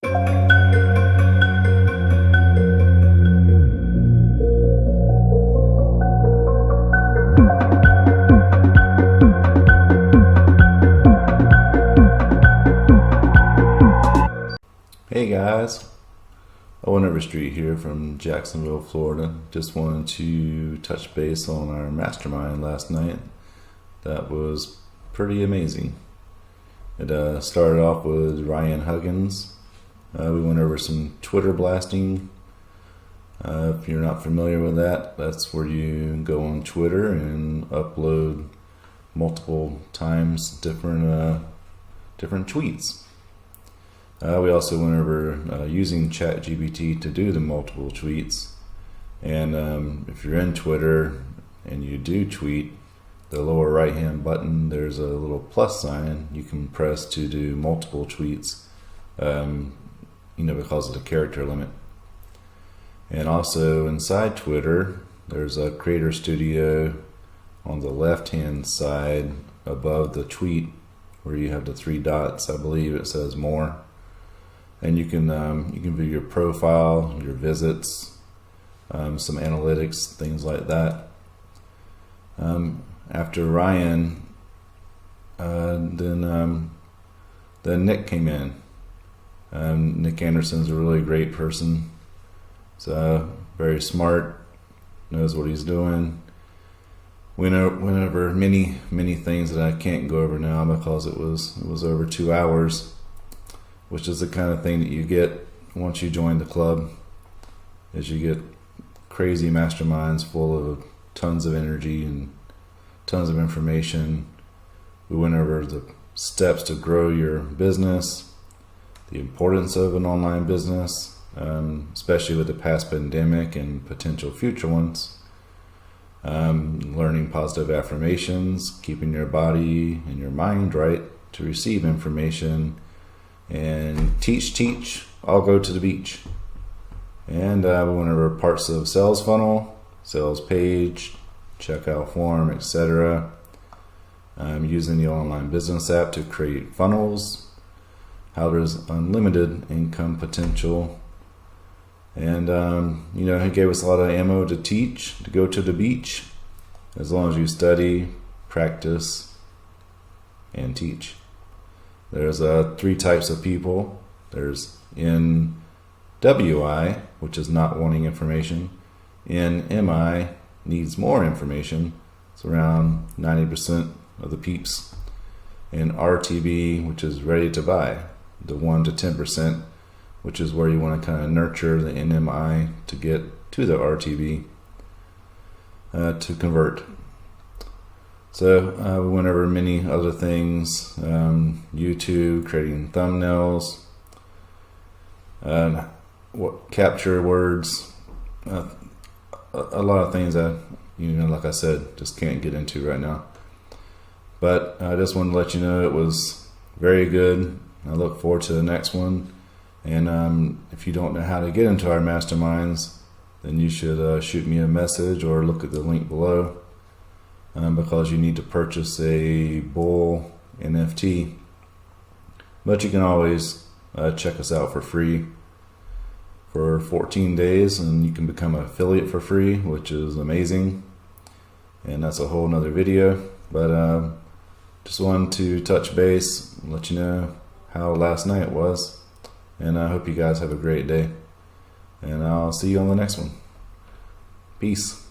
Hey guys, Owen Overstreet here from Jacksonville, Florida. Just wanted to touch base on our mastermind last night. That was pretty amazing. It started off with Ryan Huggins. We went over some Twitter blasting. If you're not familiar with that, that's where you go on Twitter and upload multiple times different tweets. We also went over using ChatGPT to do the multiple tweets. And if you're in Twitter and you do tweet, the lower right hand button, there's a little plus sign you can press to do multiple tweets, because of the character limit. And also inside Twitter, there's a creator studio on the left hand side above the tweet where you have the three dots. I believe it says more. And you can view your profile, your visits, some analytics, things like that. After Ryan, then Nick came in. Nick Anderson's a really great person. He's very smart, knows what he's doing. Went over many things that I can't go over now because it was over 2 hours. Which is the kind of thing that you get once you join the club, is you get crazy masterminds full of tons of energy and tons of information. We went over the steps to grow your business, the importance of an online business, especially with the past pandemic and potential future ones. Learning positive affirmations, keeping your body and your mind right to receive information. And teach, I'll go to the beach. And we went over parts of sales funnel, sales page, checkout form, etc. Using the online business app to create funnels, how there's unlimited income potential. And, he gave us a lot of ammo to teach, to go to the beach, as long as you study, practice, and teach. There's 3 types of people. There's NWI, which is not wanting information. NMI, needs more information. It's around 90% of the peeps. And RTB, which is ready to buy, the 1 to 10%, which is where you want to kind of nurture the NMI to get to the RTB to convert. So we went over many other things, YouTube, creating thumbnails, capture words, a lot of things that, like I said, just can't get into right now. But I just wanted to let you know it was very good. I look forward to the next one. And if you don't know how to get into our masterminds, then you should shoot me a message or look at the link below. Because you need to purchase a Bull NFT. But you can always check us out for free for 14 days, and you can become an affiliate for free, which is amazing. And that's a whole nother video. But just wanted to touch base, let you know how last night was. And I hope you guys have a great day. And I'll see you on the next one. Peace.